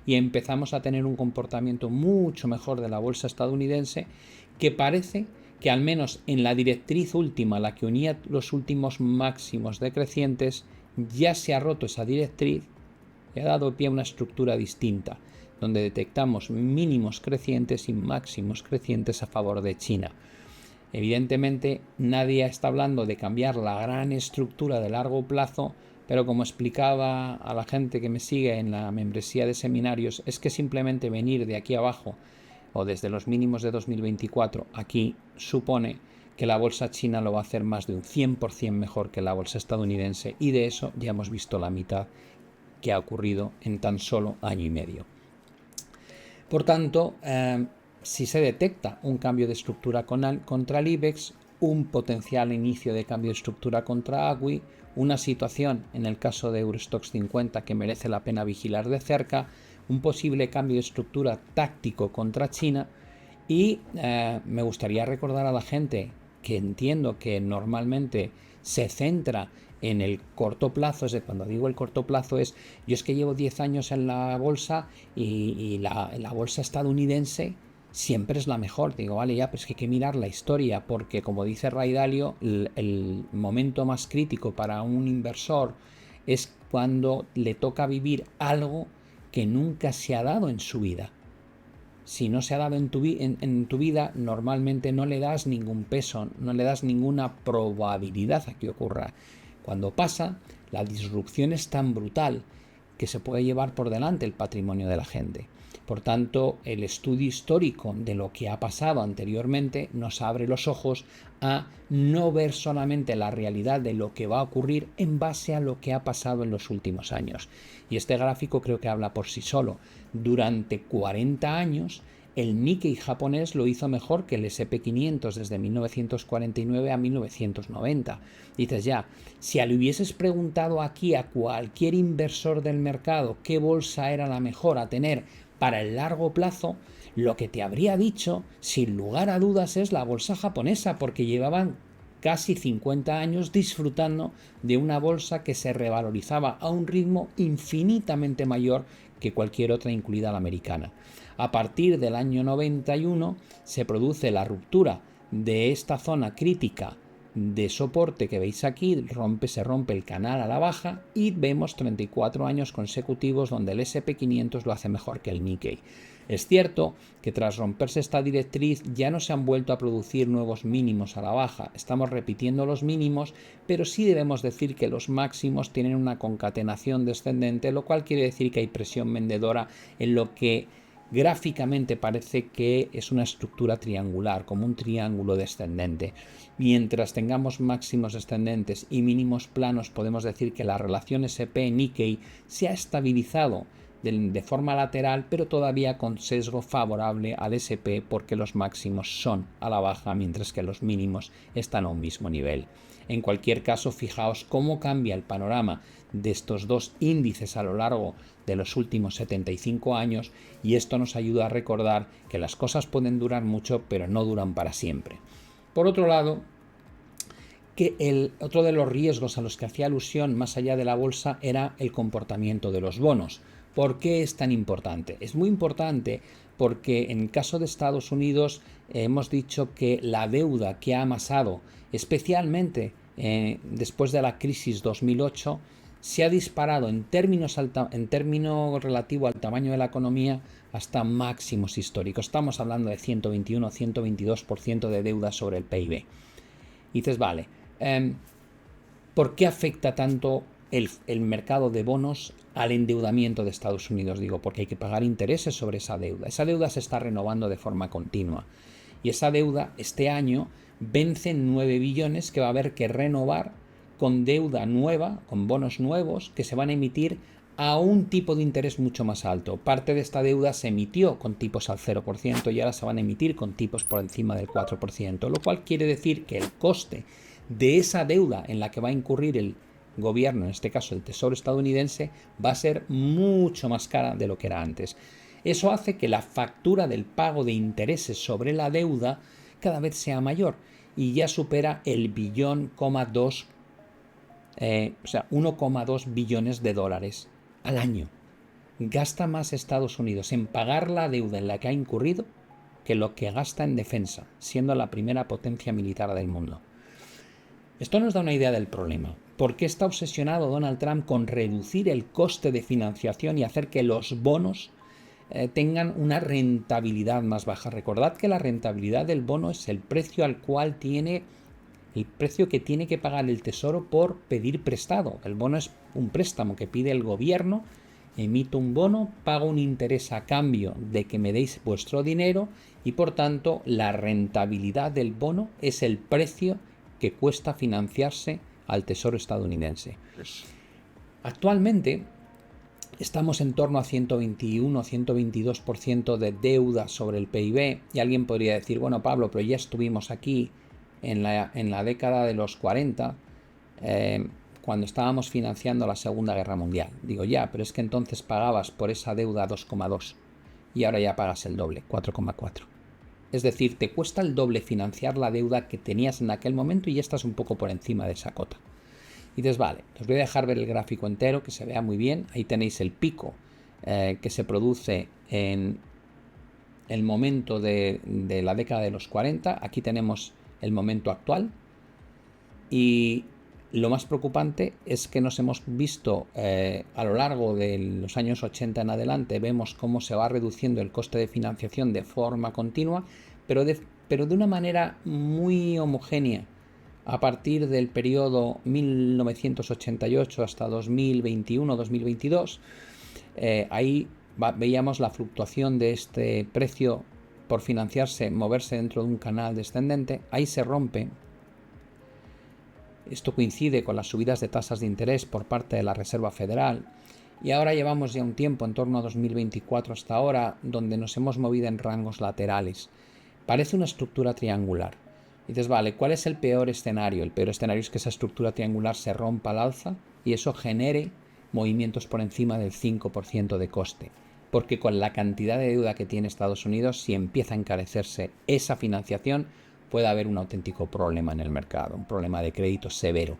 y empezamos a tener un comportamiento mucho mejor de la bolsa estadounidense, que parece que al menos en la directriz última, la que unía los últimos máximos decrecientes, ya se ha roto esa directriz y ha dado pie a una estructura distinta, donde detectamos mínimos crecientes y máximos crecientes a favor de China. Evidentemente, nadie está hablando de cambiar la gran estructura de largo plazo, pero como explicaba a la gente que me sigue en la membresía de seminarios, es que simplemente venir de aquí abajo o desde los mínimos de 2024 aquí supone que la bolsa china lo va a hacer más de un 100% mejor que la bolsa estadounidense, y de eso ya hemos visto la mitad que ha ocurrido en tan solo año y medio. Por tanto, si se detecta un cambio de estructura contra el IBEX, un potencial inicio de cambio de estructura contra AGWI, una situación en el caso de Eurostoxx 50 que merece la pena vigilar de cerca, un posible cambio de estructura táctico contra China, y me gustaría recordar a la gente que entiendo que normalmente se centra en el corto plazo. Es de, cuando digo el corto plazo es, yo es que llevo 10 años en la bolsa y la bolsa estadounidense siempre es la mejor. Digo, vale, ya, pero es que hay que mirar la historia, porque como dice Ray Dalio, el momento más crítico para un inversor es cuando le toca vivir algo que nunca se ha dado en su vida. Si no se ha dado en tu vida, normalmente no le das ningún peso, no le das ninguna probabilidad a que ocurra. Cuando pasa, la disrupción es tan brutal que se puede llevar por delante el patrimonio de la gente. Por tanto, el estudio histórico de lo que ha pasado anteriormente nos abre los ojos a no ver solamente la realidad de lo que va a ocurrir en base a lo que ha pasado en los últimos años. Y este gráfico creo que habla por sí solo. Durante 40 años, el Nikkei japonés lo hizo mejor que el SP500 desde 1949 a 1990. Dices ya, si le hubieses preguntado aquí a cualquier inversor del mercado qué bolsa era la mejor a tener para el largo plazo, lo que te habría dicho, sin lugar a dudas, es la bolsa japonesa, porque llevaban casi 50 años disfrutando de una bolsa que se revalorizaba a un ritmo infinitamente mayor que cualquier otra, incluida la americana. A partir del año 91 se produce la ruptura de esta zona crítica de soporte que veis aquí, se rompe el canal a la baja y vemos 34 años consecutivos donde el SP500 lo hace mejor que el Nikkei. Es cierto que tras romperse esta directriz ya no se han vuelto a producir nuevos mínimos a la baja, estamos repitiendo los mínimos, pero sí debemos decir que los máximos tienen una concatenación descendente, lo cual quiere decir que hay presión vendedora en lo que gráficamente parece que es una estructura triangular, como un triángulo descendente. Mientras tengamos máximos descendentes y mínimos planos, podemos decir que la relación SP-Nikkei se ha estabilizado de forma lateral, pero todavía con sesgo favorable al SP, porque los máximos son a la baja, mientras que los mínimos están a un mismo nivel. En cualquier caso, fijaos cómo cambia el panorama de estos dos índices a lo largo de los últimos 75 años, y esto nos ayuda a recordar que las cosas pueden durar mucho, pero no duran para siempre. Por otro lado, que otro de los riesgos a los que hacía alusión más allá de la bolsa era el comportamiento de los bonos. ¿Por qué es tan importante? Es muy importante porque en el caso de Estados Unidos hemos dicho que la deuda que ha amasado, especialmente después de la crisis 2008, se ha disparado en término relativo al tamaño de la economía hasta máximos históricos. Estamos hablando de 121-122% de deuda sobre el PIB. Y dices, vale, ¿por qué afecta tanto el mercado de bonos al endeudamiento de Estados Unidos, digo, porque hay que pagar intereses sobre esa deuda. Esa deuda se está renovando de forma continua. Y esa deuda este año vence en 9 billones que va a haber que renovar con deuda nueva, con bonos nuevos que se van a emitir a un tipo de interés mucho más alto. Parte de esta deuda se emitió con tipos al 0% y ahora se van a emitir con tipos por encima del 4%, lo cual quiere decir que el coste de esa deuda en la que va a incurrir el gobierno, en este caso el Tesoro estadounidense, va a ser mucho más cara de lo que era antes. Eso hace que la factura del pago de intereses sobre la deuda cada vez sea mayor y ya supera el billón, 1,2 billones de dólares al año. Gasta más Estados Unidos en pagar la deuda en la que ha incurrido que lo que gasta en defensa, siendo la primera potencia militar del mundo. Esto nos da una idea del problema. ¿Por qué está obsesionado Donald Trump con reducir el coste de financiación y hacer que los bonos tengan una rentabilidad más baja? Recordad que la rentabilidad del bono es el precio que tiene que pagar el Tesoro por pedir prestado. El bono es un préstamo que pide el gobierno, emito un bono, pago un interés a cambio de que me deis vuestro dinero y por tanto la rentabilidad del bono es el precio que cuesta financiarse al Tesoro estadounidense. Actualmente estamos en torno a 121-122% de deuda sobre el PIB y alguien podría decir, bueno Pablo, pero ya estuvimos aquí en la década de los 40 cuando estábamos financiando la Segunda Guerra Mundial. Digo, ya, pero es que entonces pagabas por esa deuda 2,2 y ahora ya pagas el doble, 4,4. Es decir, te cuesta el doble financiar la deuda que tenías en aquel momento y ya estás un poco por encima de esa cota. Y dices, vale, os voy a dejar ver el gráfico entero, que se vea muy bien. Ahí tenéis el pico que se produce en el momento de la década de los 40. Aquí tenemos el momento actual. Y lo más preocupante es que nos hemos visto a lo largo de los años 80 en adelante, vemos cómo se va reduciendo el coste de financiación de forma continua, pero de una manera muy homogénea. A partir del periodo 1988 hasta 2021-2022, ahí veíamos la fluctuación de este precio por financiarse, moverse dentro de un canal descendente. Ahí se rompe. Esto coincide con las subidas de tasas de interés por parte de la Reserva Federal y ahora llevamos ya un tiempo, en torno a 2024 hasta ahora, donde nos hemos movido en rangos laterales. Parece una estructura triangular. Y dices, vale, ¿cuál es el peor escenario? El peor escenario es que esa estructura triangular se rompa al alza y eso genere movimientos por encima del 5% de coste. Porque con la cantidad de deuda que tiene Estados Unidos, si empieza a encarecerse esa financiación, puede haber un auténtico problema en el mercado, un problema de crédito severo.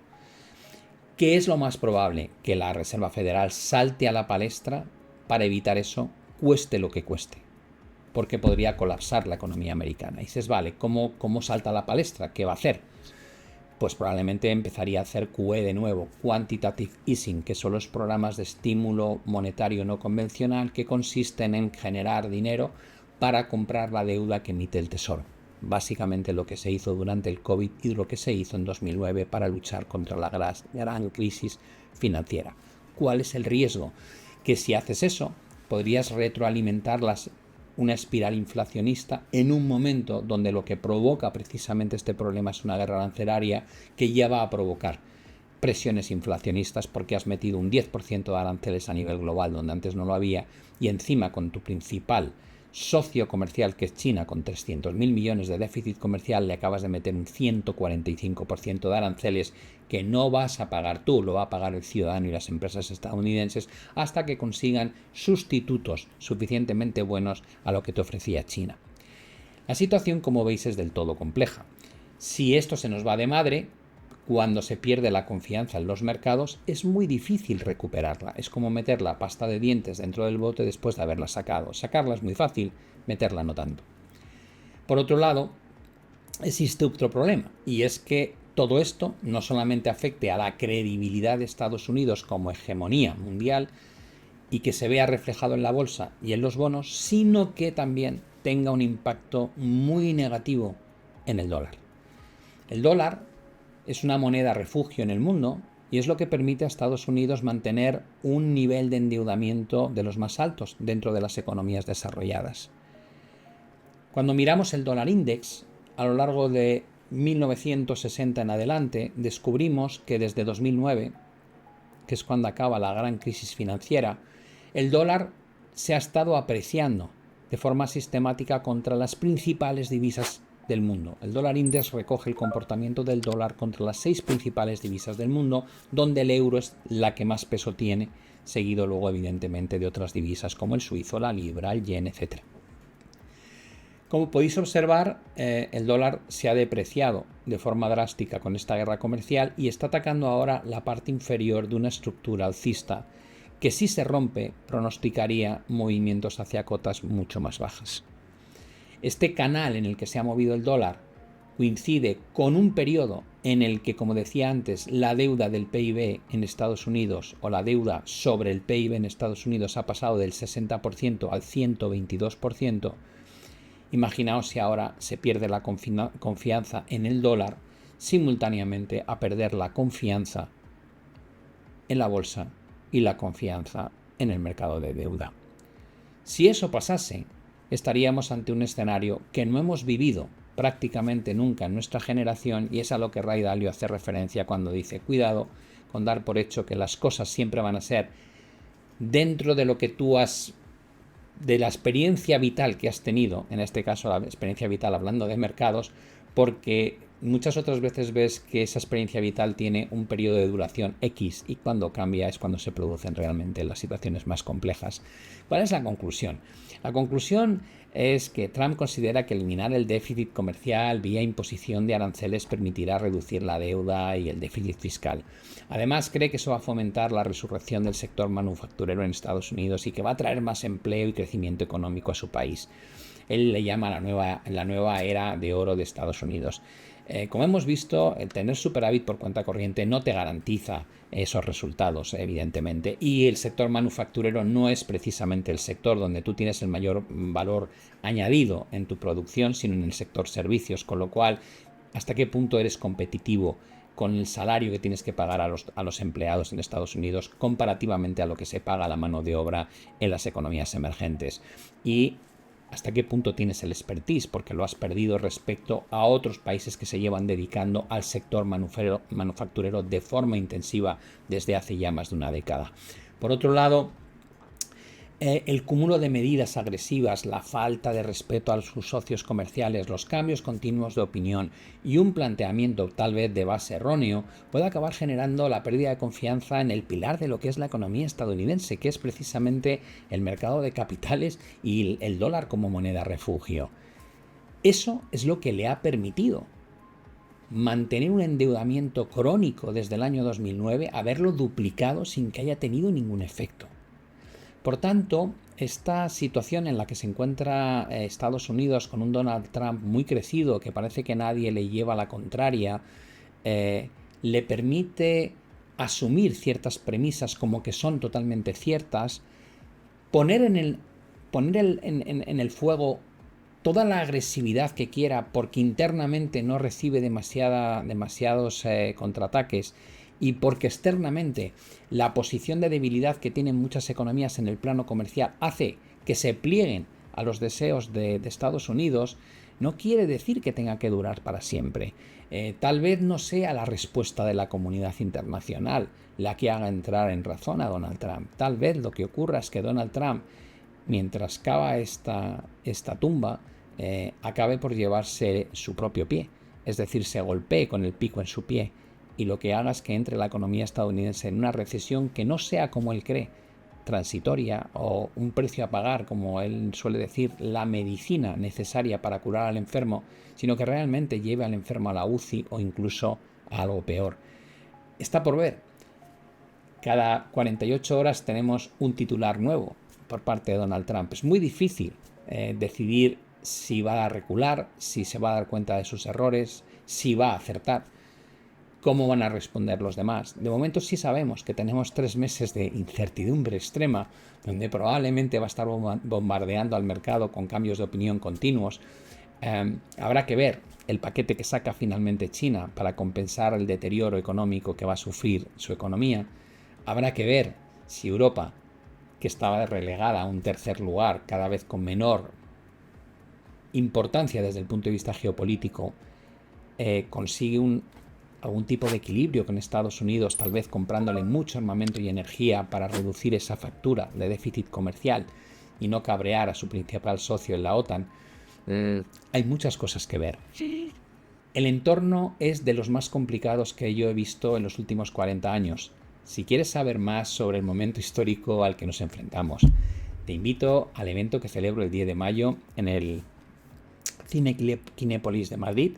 ¿Qué es lo más probable? Que la Reserva Federal salte a la palestra para evitar eso, cueste lo que cueste, porque podría colapsar la economía americana. Y dices, vale, ¿cómo salta a la palestra? ¿Qué va a hacer? Pues probablemente empezaría a hacer QE de nuevo, Quantitative Easing, que son los programas de estímulo monetario no convencional que consisten en generar dinero para comprar la deuda que emite el Tesoro. Básicamente lo que se hizo durante el COVID y lo que se hizo en 2009 para luchar contra la gran crisis financiera. ¿Cuál es el riesgo? Que si haces eso, podrías retroalimentar una espiral inflacionista en un momento donde lo que provoca precisamente este problema es una guerra arancelaria que ya va a provocar presiones inflacionistas porque has metido un 10% de aranceles a nivel global donde antes no lo había y encima con tu principal socio comercial que es China con 300.000 millones de déficit comercial le acabas de meter un 145% de aranceles que no vas a pagar tú, lo va a pagar el ciudadano y las empresas estadounidenses hasta que consigan sustitutos suficientemente buenos a lo que te ofrecía China. La situación, como veis, es del todo compleja. Si esto se nos va de madre, cuando se pierde la confianza en los mercados, es muy difícil recuperarla. Es como meter la pasta de dientes dentro del bote después de haberla sacado. Sacarla es muy fácil, meterla no tanto. Por otro lado, existe otro problema, y es que todo esto no solamente afecte a la credibilidad de Estados Unidos como hegemonía mundial y que se vea reflejado en la bolsa y en los bonos, sino que también tenga un impacto muy negativo en el dólar. El dólar es una moneda refugio en el mundo y es lo que permite a Estados Unidos mantener un nivel de endeudamiento de los más altos dentro de las economías desarrolladas. Cuando miramos el dólar index, a lo largo de 1960 en adelante, descubrimos que desde 2009, que es cuando acaba la gran crisis financiera, el dólar se ha estado apreciando de forma sistemática contra las principales divisas del mundo. El dólar index recoge el comportamiento del dólar contra las 6 principales divisas del mundo, donde el euro es la que más peso tiene, seguido luego evidentemente de otras divisas como el suizo, la libra, el yen, etc. Como podéis observar, el dólar se ha depreciado de forma drástica con esta guerra comercial y está atacando ahora la parte inferior de una estructura alcista que, si se rompe, pronosticaría movimientos hacia cotas mucho más bajas. Este canal en el que se ha movido el dólar coincide con un periodo en el que, como decía antes, la deuda del PIB en Estados Unidos o la deuda sobre el PIB en Estados Unidos ha pasado del 60% al 122%. Imaginaos si ahora se pierde la confianza en el dólar, simultáneamente a perder la confianza en la bolsa y la confianza en el mercado de deuda. Si eso pasase, estaríamos ante un escenario que no hemos vivido prácticamente nunca en nuestra generación, y es a lo que Ray Dalio hace referencia cuando dice: cuidado con dar por hecho que las cosas siempre van a ser dentro de lo que tú has, de la experiencia vital que has tenido, en este caso la experiencia vital hablando de mercados, porque muchas otras veces ves que esa experiencia vital tiene un periodo de duración X y cuando cambia es cuando se producen realmente las situaciones más complejas. ¿Cuál es la conclusión? La conclusión es que Trump considera que eliminar el déficit comercial vía imposición de aranceles permitirá reducir la deuda y el déficit fiscal. Además, cree que eso va a fomentar la resurrección del sector manufacturero en Estados Unidos y que va a traer más empleo y crecimiento económico a su país. Él le llama la nueva era de oro de Estados Unidos. Como hemos visto, el tener superávit por cuenta corriente no te garantiza esos resultados, evidentemente, y el sector manufacturero no es precisamente el sector donde tú tienes el mayor valor añadido en tu producción, sino en el sector servicios, con lo cual, ¿hasta qué punto eres competitivo con el salario que tienes que pagar a los empleados en Estados Unidos comparativamente a lo que se paga a la mano de obra en las economías emergentes? Y ¿hasta qué punto tienes el expertise? Porque lo has perdido respecto a otros países que se llevan dedicando al sector manufacturero de forma intensiva desde hace ya más de una década. Por otro lado, el cúmulo de medidas agresivas, la falta de respeto a sus socios comerciales, los cambios continuos de opinión y un planteamiento tal vez de base erróneo puede acabar generando la pérdida de confianza en el pilar de lo que es la economía estadounidense, que es precisamente el mercado de capitales y el dólar como moneda refugio. Eso es lo que le ha permitido mantener un endeudamiento crónico desde el año 2009, haberlo duplicado sin que haya tenido ningún efecto. Por tanto, esta situación en la que se encuentra Estados Unidos con un Donald Trump muy crecido, que parece que nadie le lleva la contraria, le permite asumir ciertas premisas como que son totalmente ciertas, poner en el fuego toda la agresividad que quiera porque internamente no recibe demasiados contraataques, y porque externamente la posición de debilidad que tienen muchas economías en el plano comercial hace que se plieguen a los deseos de Estados Unidos, no quiere decir que tenga que durar para siempre. Tal vez no sea la respuesta de la comunidad internacional la que haga entrar en razón a Donald Trump. Tal vez lo que ocurra es que Donald Trump, mientras cava esta tumba, acabe por llevarse su propio pie, es decir, se golpee con el pico en su pie, y lo que haga es que entre la economía estadounidense en una recesión que no sea, como él cree, transitoria o un precio a pagar, como él suele decir, la medicina necesaria para curar al enfermo, sino que realmente lleve al enfermo a la UCI o incluso a algo peor. Está por ver. Cada 48 horas tenemos un titular nuevo por parte de Donald Trump. Es muy difícil decidir si va a recular, si se va a dar cuenta de sus errores, si va a acertar. ¿Cómo van a responder los demás? De momento sí sabemos que tenemos 3 meses de incertidumbre extrema, donde probablemente va a estar bombardeando al mercado con cambios de opinión continuos. Habrá que ver el paquete que saca finalmente China para compensar el deterioro económico que va a sufrir su economía. Habrá que ver si Europa, que estaba relegada a un tercer lugar cada vez con menor importancia desde el punto de vista geopolítico, consigue algún tipo de equilibrio con Estados Unidos, tal vez comprándole mucho armamento y energía para reducir esa factura de déficit comercial y no cabrear a su principal socio en la OTAN. Hay muchas cosas que ver. El entorno es de los más complicados que yo he visto en los últimos 40 años. Si quieres saber más sobre el momento histórico al que nos enfrentamos, te invito al evento que celebro el 10 de mayo en el Cine Kinépolis de Madrid.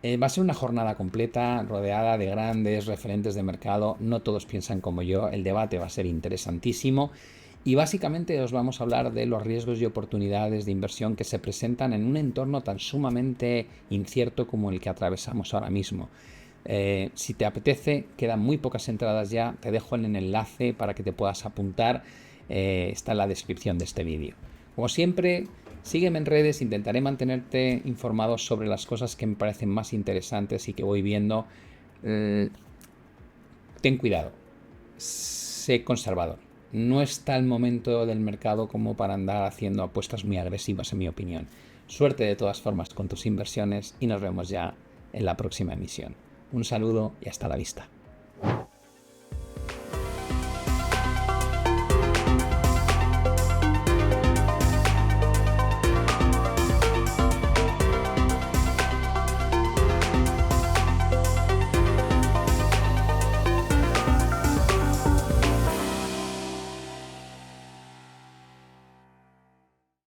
Va a ser una jornada completa rodeada de grandes referentes de mercado. No todos piensan como yo. El debate va a ser interesantísimo. Y básicamente os vamos a hablar de los riesgos y oportunidades de inversión que se presentan en un entorno tan sumamente incierto como el que atravesamos ahora mismo. Si te apetece, quedan muy pocas entradas ya. Te dejo el enlace para que te puedas apuntar. Está en la descripción de este vídeo. Como siempre, sígueme en redes. Intentaré mantenerte informado sobre las cosas que me parecen más interesantes y que voy viendo. Ten cuidado. Sé conservador. No está el momento del mercado como para andar haciendo apuestas muy agresivas, en mi opinión. Suerte de todas formas con tus inversiones y nos vemos ya en la próxima emisión. Un saludo y hasta la vista.